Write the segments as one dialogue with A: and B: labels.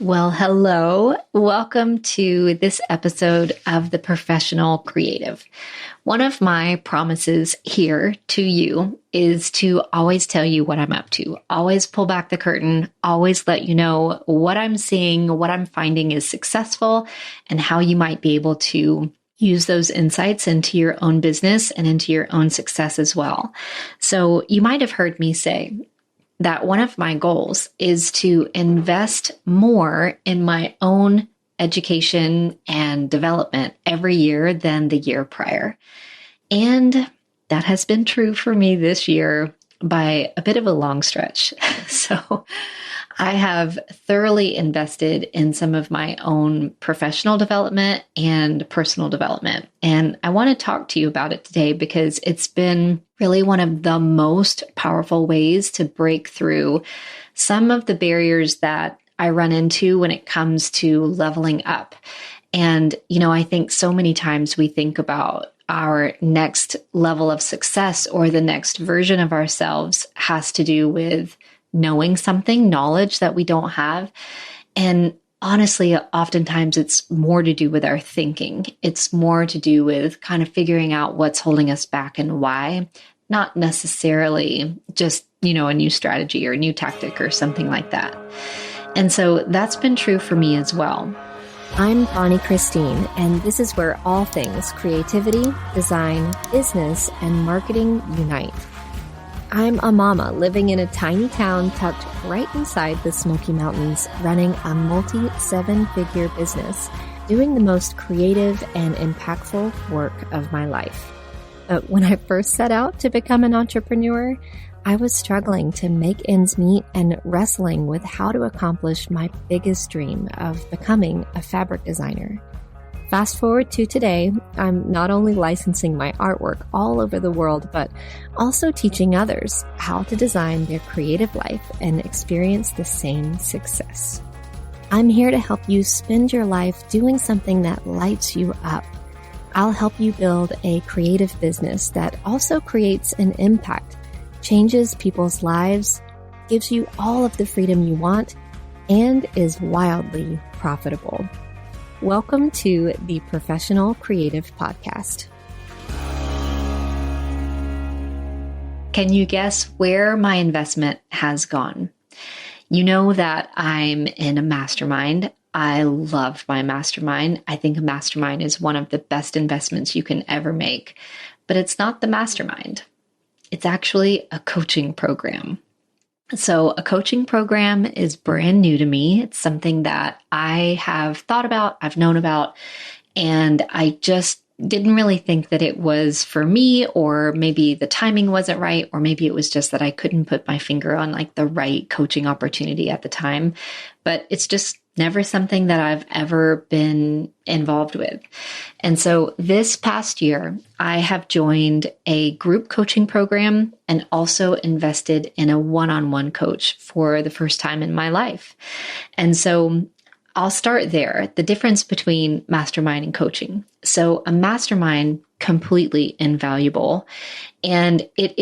A: Well, hello. Welcome to this episode of The Professional Creative. One of my promises here to you is to always tell you what I'm up to, always pull back the curtain, always let you know what I'm seeing, what I'm finding is successful, and how you might be able to use those insights into your own business and into your own success as well. So you might have heard me say that one of my goals is to invest more in my own education and development every year than the year prior. And that has been true for me this year by a bit of a long stretch. So I have thoroughly invested in some of my own professional development and personal development. And I want to talk to you about it today because it's been really one of the most powerful ways to break through some of the barriers that I run into when it comes to leveling up. And, I think so many times we think about our next level of success or the next version of ourselves has to do with knowing something, knowledge that we don't have. And honestly, oftentimes it's more to do with our thinking. It's more to do with kind of figuring out what's holding us back and why, not necessarily just, a new strategy or a new tactic or something like that. And so that's been true for me as well.
B: I'm Bonnie Christine, and this is where all things creativity, design, business, and marketing unite. I'm a mama living in a tiny town tucked right inside the Smoky Mountains, running a multi-seven-figure business, doing the most creative and impactful work of my life. But when I first set out to become an entrepreneur, I was struggling to make ends meet and wrestling with how to accomplish my biggest dream of becoming a fabric designer. Fast forward to today, I'm not only licensing my artwork all over the world, but also teaching others how to design their creative life and experience the same success. I'm here to help you spend your life doing something that lights you up. I'll help you build a creative business that also creates an impact, changes people's lives, gives you all of the freedom you want, and is wildly profitable. Welcome to the Professional Creative Podcast.
A: Can you guess where my investment has gone? You know that I'm in a mastermind. I love my mastermind. I think a mastermind is one of the best investments you can ever make, but it's not the mastermind. It's actually a coaching program. So a coaching program is brand new to me. It's something that I have thought about, I've known about, and I just didn't really think that it was for me, or maybe the timing wasn't right, or maybe it was just that I couldn't put my finger on like the right coaching opportunity at the time. But it's just never something that I've ever been involved with. And so this past year, I have joined a group coaching program and also invested in a one-on-one coach for the first time in my life. And so I'll start there, the difference between mastermind and coaching. So a mastermind, completely invaluable. And it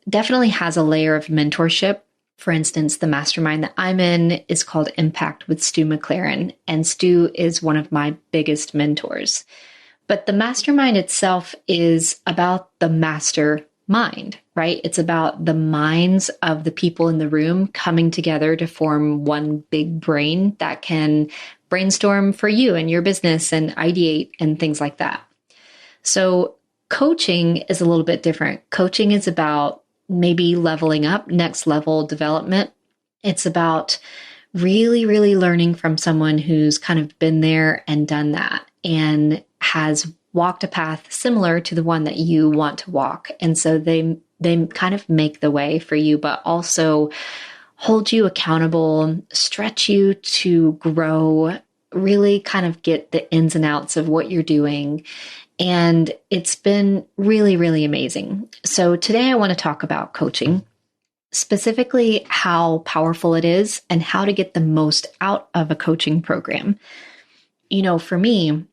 A: definitely has a layer of mentorship. For instance, the mastermind that I'm in is called Impact with Stu McLaren, and Stu is one of my biggest mentors. But the mastermind itself is about the mastermind, right? It's about the minds of the people in the room coming together to form one big brain that can brainstorm for you and your business and ideate and things like that. So coaching is a little bit different. Coaching is about maybe leveling up, next level development. It's about really, really learning from someone who's kind of been there and done that and has walked a path similar to the one that you want to walk. And so they kind of make the way for you, but also hold you accountable, stretch you to grow, really kind of get the ins and outs of what you're doing. And it's been really, really amazing. So today I want to talk about coaching, specifically how powerful it is and how to get the most out of a coaching program. For me,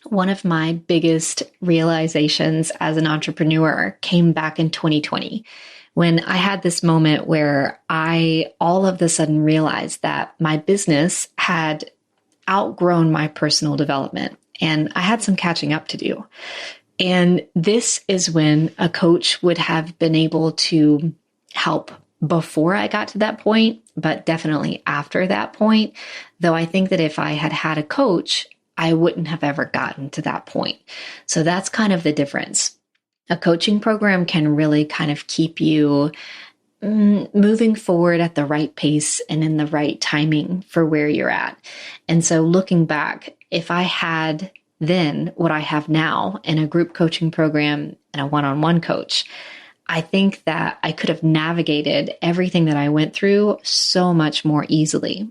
A: one of my biggest realizations as an entrepreneur came back in 2020 when I had this moment where I all of a sudden realized that my business had outgrown my personal development and I had some catching up to do. And this is when a coach would have been able to help before I got to that point, but definitely after that point. Though I think that if I had had a coach, I wouldn't have ever gotten to that point. So that's kind of the difference. A coaching program can really kind of keep you moving forward at the right pace and in the right timing for where you're at. And so looking back, if I had then what I have now in a group coaching program and a one-on-one coach, I think that I could have navigated everything that I went through so much more easily.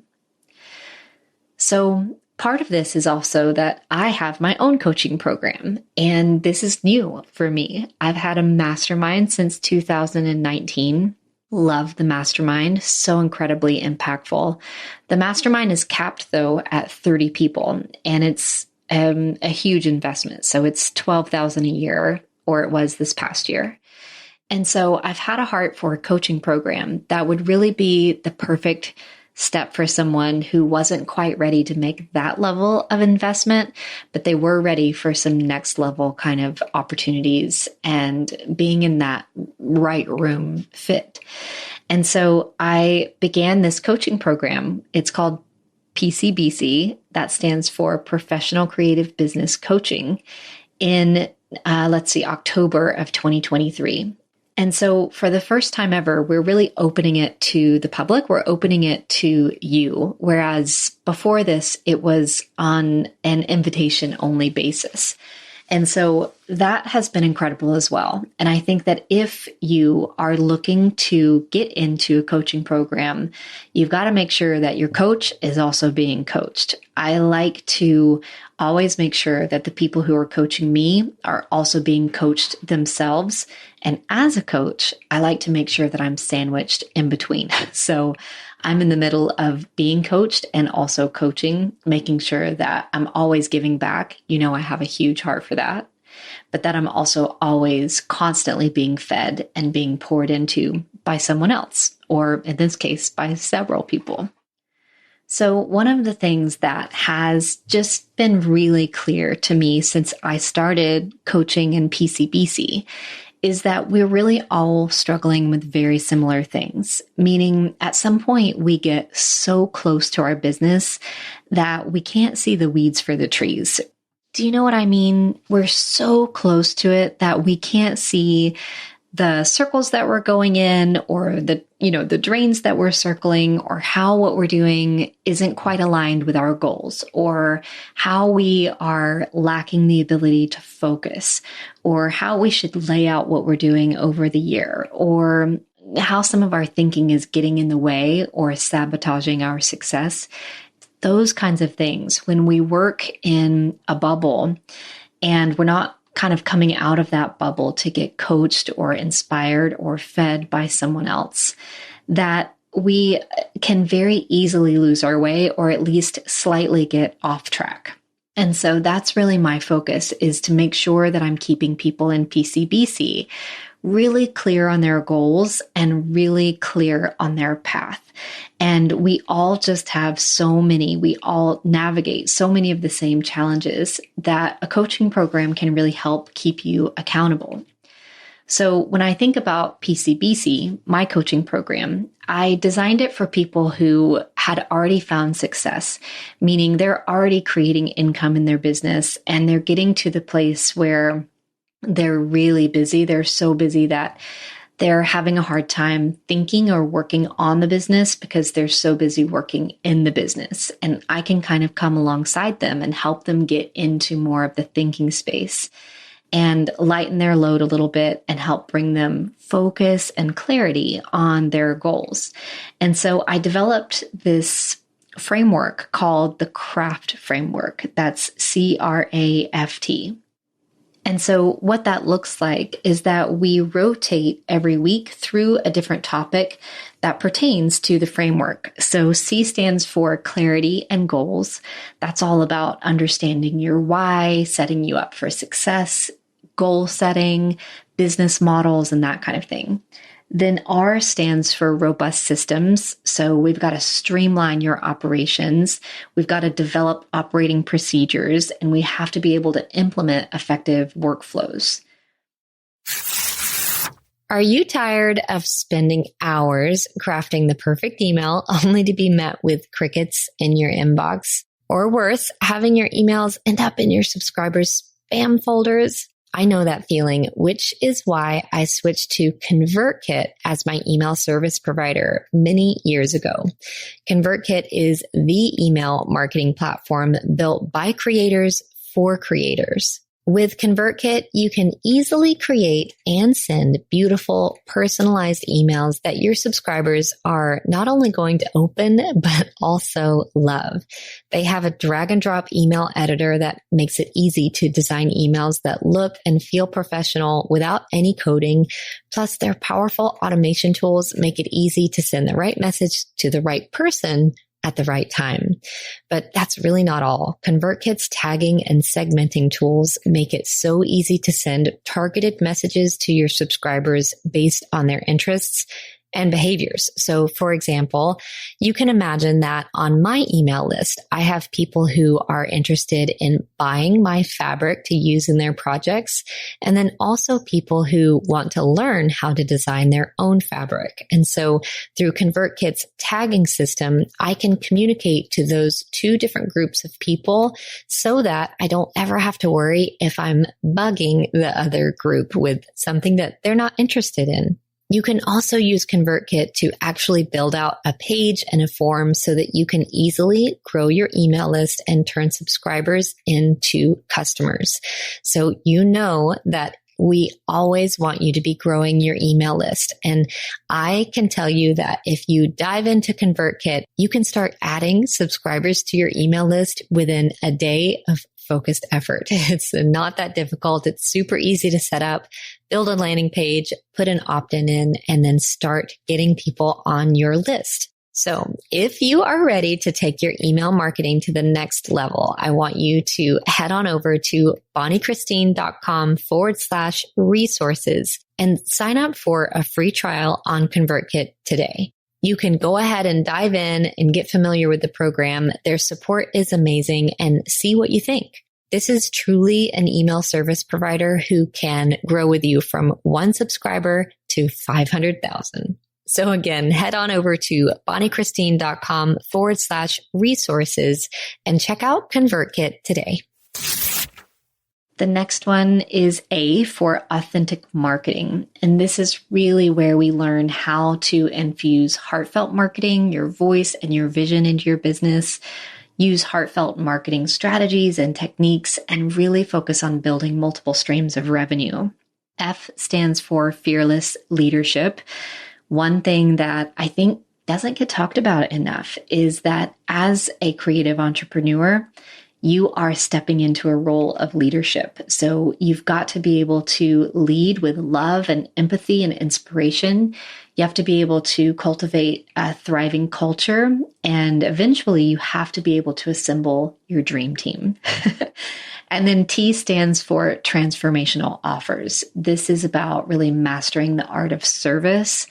A: So part of this is also that I have my own coaching program, and this is new for me. I've had a mastermind since 2019. Love the mastermind, so incredibly impactful. The mastermind is capped though at 30 people, and it's a huge investment. So it's $12,000 a year, or it was this past year. And so I've had a heart for a coaching program that would really be the perfect step for someone who wasn't quite ready to make that level of investment, but they were ready for some next level kind of opportunities and being in that right room fit. And so I began this coaching program. It's called PCBC. That stands for Professional Creative Business Coaching in, October of 2023. And so for the first time ever, we're really opening it to the public. We're opening it to you. Whereas before this, it was on an invitation only basis. And so that has been incredible as well. And I think that if you are looking to get into a coaching program, you've got to make sure that your coach is also being coached. I like to always make sure that the people who are coaching me are also being coached themselves. And as a coach, I like to make sure that I'm sandwiched in between. So I'm in the middle of being coached and also coaching, making sure that I'm always giving back. I have a huge heart for that, but that I'm also always constantly being fed and being poured into by someone else, or in this case, by several people. So one of the things that has just been really clear to me since I started coaching in PCBC is that we're really all struggling with very similar things, meaning at some point we get so close to our business that we can't see the weeds for the trees. Do you know what I mean? We're so close to it that we can't see the circles that we're going in, or the drains that we're circling, or how what we're doing isn't quite aligned with our goals, or how we are lacking the ability to focus, or how we should lay out what we're doing over the year, or how some of our thinking is getting in the way or sabotaging our success. Those kinds of things. When we work in a bubble and we're not kind of coming out of that bubble to get coached or inspired or fed by someone else, that we can very easily lose our way, or at least slightly get off track. And so that's really my focus, is to make sure that I'm keeping people in PCBC really clear on their goals and really clear on their path. And we all we all navigate so many of the same challenges that a coaching program can really help keep you accountable. So when I think about PCBC, my coaching program, I designed it for people who had already found success, meaning they're already creating income in their business and they're getting to the place where they're really busy. They're so busy that they're having a hard time thinking or working on the business because they're so busy working in the business. And I can kind of come alongside them and help them get into more of the thinking space and lighten their load a little bit and help bring them focus and clarity on their goals. And so I developed this framework called the CRAFT framework. That's CRAFT. And so what that looks like is that we rotate every week through a different topic that pertains to the framework. So C stands for clarity and goals. That's all about understanding your why, setting you up for success, goal setting, business models, and that kind of thing. Then R stands for robust systems. So we've got to streamline your operations. We've got to develop operating procedures, and we have to be able to implement effective workflows.
B: Are you tired of spending hours crafting the perfect email only to be met with crickets in your inbox? Or worse, having your emails end up in your subscribers' spam folders? I know that feeling, which is why I switched to ConvertKit as my email service provider many years ago. ConvertKit is the email marketing platform built by creators for creators. With ConvertKit, you can easily create and send beautiful, personalized emails that your subscribers are not only going to open, but also love. They have a drag and drop email editor that makes it easy to design emails that look and feel professional without any coding. Plus, their powerful automation tools make it easy to send the right message to the right person at the right time. But that's really not all. ConvertKit's tagging and segmenting tools make it so easy to send targeted messages to your subscribers based on their interests and behaviors. So for example, you can imagine that on my email list, I have people who are interested in buying my fabric to use in their projects, and then also people who want to learn how to design their own fabric. And so through ConvertKit's tagging system, I can communicate to those two different groups of people so that I don't ever have to worry if I'm bugging the other group with something that they're not interested in. You can also use ConvertKit to actually build out a page and a form so that you can easily grow your email list and turn subscribers into customers. So you know that we always want you to be growing your email list. And I can tell you that if you dive into ConvertKit, you can start adding subscribers to your email list within a day of focused effort. It's not that difficult. It's super easy to set up, build a landing page, put an opt-in in, and then start getting people on your list. So if you are ready to take your email marketing to the next level, I want you to head on over to bonniechristine.com/resources and sign up for a free trial on ConvertKit today. You can go ahead and dive in and get familiar with the program. Their support is amazing, and see what you think. This is truly an email service provider who can grow with you from 1 subscriber to 500,000. So again, head on over to bonniechristine.com/resources and check out ConvertKit today.
A: The next one is A for authentic marketing. And this is really where we learn how to infuse heartfelt marketing, your voice and your vision into your business, use heartfelt marketing strategies and techniques, and really focus on building multiple streams of revenue. F stands for fearless leadership. One thing that I think doesn't get talked about enough is that as a creative entrepreneur, you are stepping into a role of leadership. So you've got to be able to lead with love and empathy and inspiration. You have to be able to cultivate a thriving culture. And eventually you have to be able to assemble your dream team. And then T stands for transformational offers. This is about really mastering the art of service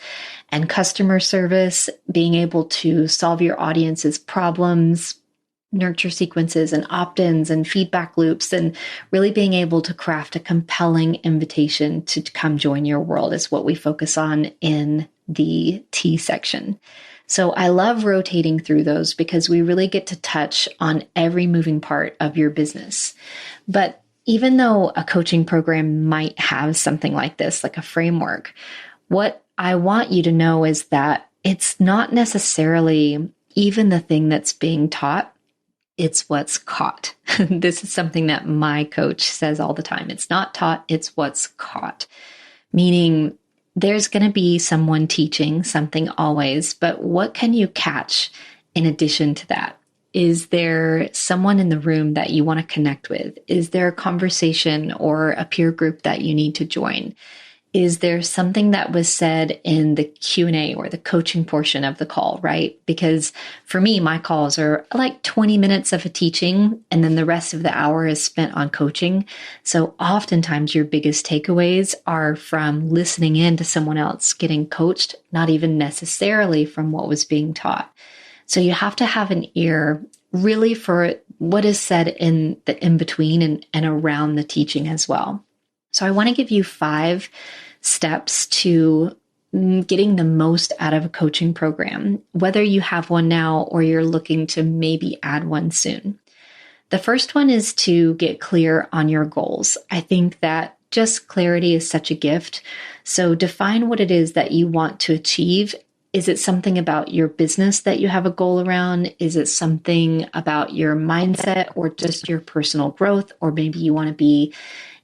A: and customer service, being able to solve your audience's problems, nurture sequences and opt-ins and feedback loops, and really being able to craft a compelling invitation to come join your world is what we focus on in the T section. So I love rotating through those because we really get to touch on every moving part of your business. But even though a coaching program might have something like this, like a framework, what I want you to know is that it's not necessarily even the thing that's being taught. It's what's caught. This is something that my coach says all the time. It's not taught, it's what's caught. Meaning there's going to be someone teaching something always, but what can you catch in addition to that? Is there someone in the room that you want to connect with? Is there a conversation or a peer group that you need to join? is there something that was said in the Q&A or the coaching portion of the call, right? Because for me, my calls are like 20 minutes of a teaching, and then the rest of the hour is spent on coaching. So oftentimes your biggest takeaways are from listening in to someone else getting coached, not even necessarily from what was being taught. So you have to have an ear really for what is said in the in-between and around the teaching as well. So I want to give you 5 steps to getting the most out of a coaching program, whether you have one now or you're looking to maybe add one soon. The first one is to get clear on your goals. I think that just clarity is such a gift. So define what it is that you want to achieve. Is it something about your business that you have a goal around? Is it something about your mindset or just your personal growth? Or maybe you want to be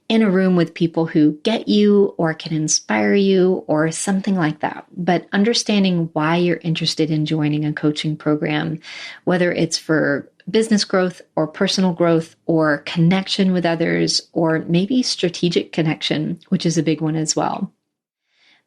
A: in a room with people who get you or can inspire you or something like that. But understanding why you're interested in joining a coaching program, whether it's for business growth or personal growth or connection with others, or maybe strategic connection, which is a big one as well.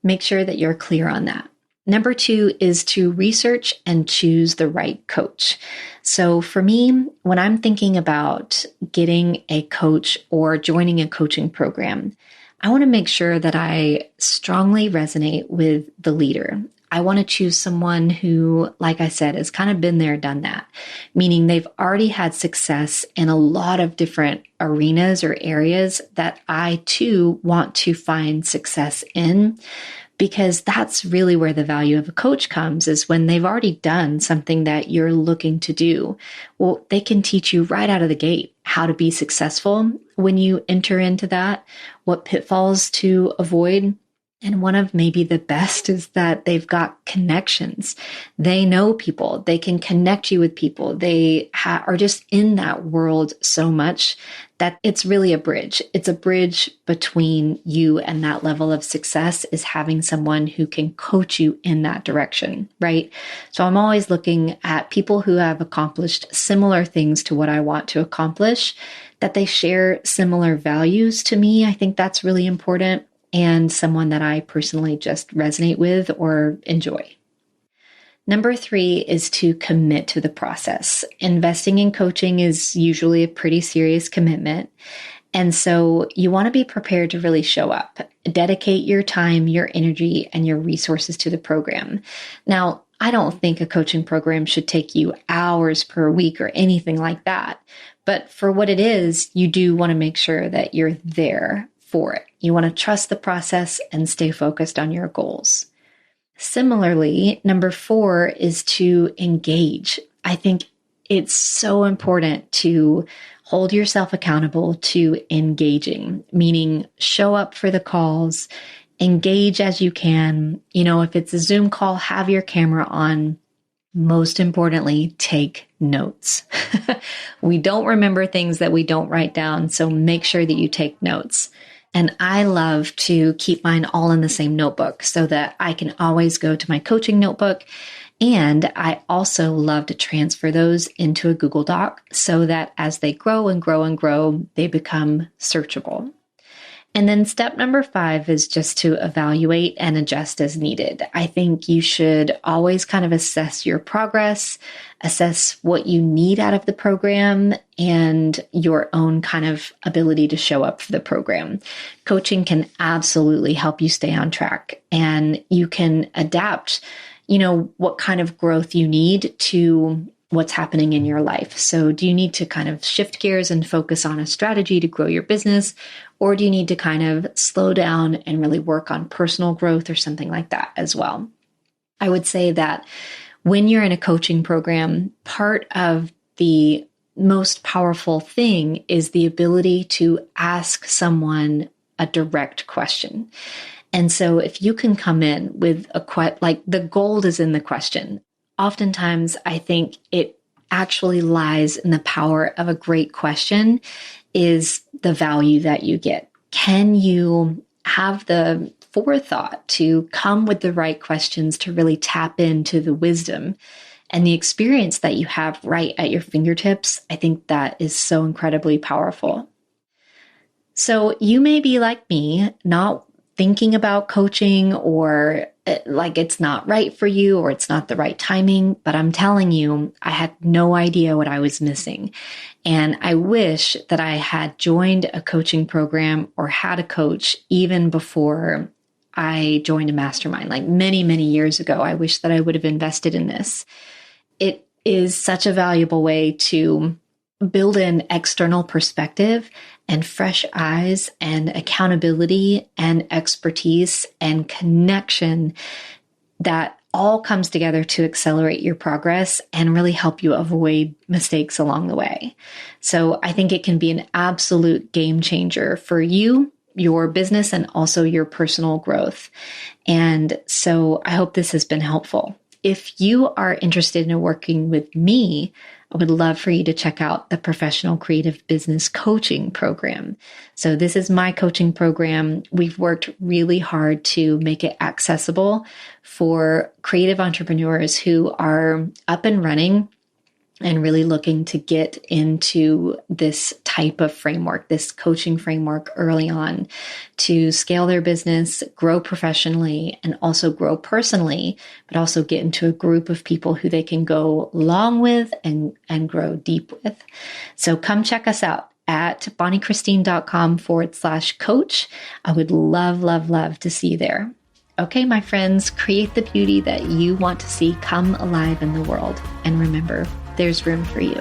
A: Make sure that you're clear on that. Number 2 is to research and choose the right coach. So for me, when I'm thinking about getting a coach or joining a coaching program, I want to make sure that I strongly resonate with the leader. I want to choose someone who, like I said, has kind of been there, done that, meaning they've already had success in a lot of different arenas or areas that I too want to find success in. Because that's really where the value of a coach comes, is when they've already done something that you're looking to do. Well, they can teach you right out of the gate how to be successful when you enter into that, what pitfalls to avoid. And one of maybe the best is that they've got connections. They know people. They can connect you with people. They are just in that world so much that it's really a bridge. It's a bridge between you and that level of success, is having someone who can coach you in that direction, right? So I'm always looking at people who have accomplished similar things to what I want to accomplish, that they share similar values to me. I think that's really important. And someone that I personally just resonate with or enjoy. Number 3 is to commit to the process. Investing in coaching is usually a pretty serious commitment. And so you want to be prepared to really show up, dedicate your time, your energy, and your resources to the program. Now, I don't think a coaching program should take you hours per week or anything like that. But for what it is, you do want to make sure that you're there for it. You want to trust the process and stay focused on your goals. Similarly, number 4 is to engage. I think it's so important to hold yourself accountable to engaging, meaning show up for the calls, engage as you can. You know, if it's a Zoom call, have your camera on. Most importantly, take notes. We don't remember things that we don't write down, so make sure that you take notes. And I love to keep mine all in the same notebook so that I can always go to my coaching notebook. And I also love to transfer those into a Google Doc so that as they grow and grow and grow, they become searchable. And then step number 5 is just to evaluate and adjust as needed. I think you should always kind of assess your progress, assess what you need out of the program, and your own kind of ability to show up for the program. Coaching can absolutely help you stay on track, and you can adapt, what kind of growth you need to what's happening in your life. So do you need to kind of shift gears and focus on a strategy to grow your business? Or do you need to kind of slow down and really work on personal growth or something like that as well? I would say that when you're in a coaching program, part of the most powerful thing is the ability to ask someone a direct question. And so if you can come in with like the gold is in the question. Oftentimes, I think it actually lies in the power of a great question is the value that you get. Can you have the forethought to come with the right questions to really tap into the wisdom and the experience that you have right at your fingertips? I think that is so incredibly powerful. So you may be like me, not thinking about coaching or like it's not right for you or it's not the right timing. But I'm telling you, I had no idea what I was missing. And I wish that I had joined a coaching program or had a coach even before I joined a mastermind, like many, many years ago. I wish that I would have invested in this. It is such a valuable way to build an external perspective and fresh eyes and accountability and expertise and connection that all comes together to accelerate your progress and really help you avoid mistakes along the way. So I think it can be an absolute game changer for you, your business, and also your personal growth. And so I hope this has been helpful. If you are interested in working with me, I would love for you to check out the Professional Creative Business Coaching Program. So this is my coaching program. We've worked really hard to make it accessible for creative entrepreneurs who are up and running and really looking to get into this type of framework, this coaching framework early on to scale their business, grow professionally, and also grow personally, but also get into a group of people who they can go long with and grow deep with. So come check us out at bonniechristine.com/coach. I would love, love, love to see you there. Okay, my friends, create the beauty that you want to see come alive in the world. And remember, there's room for you.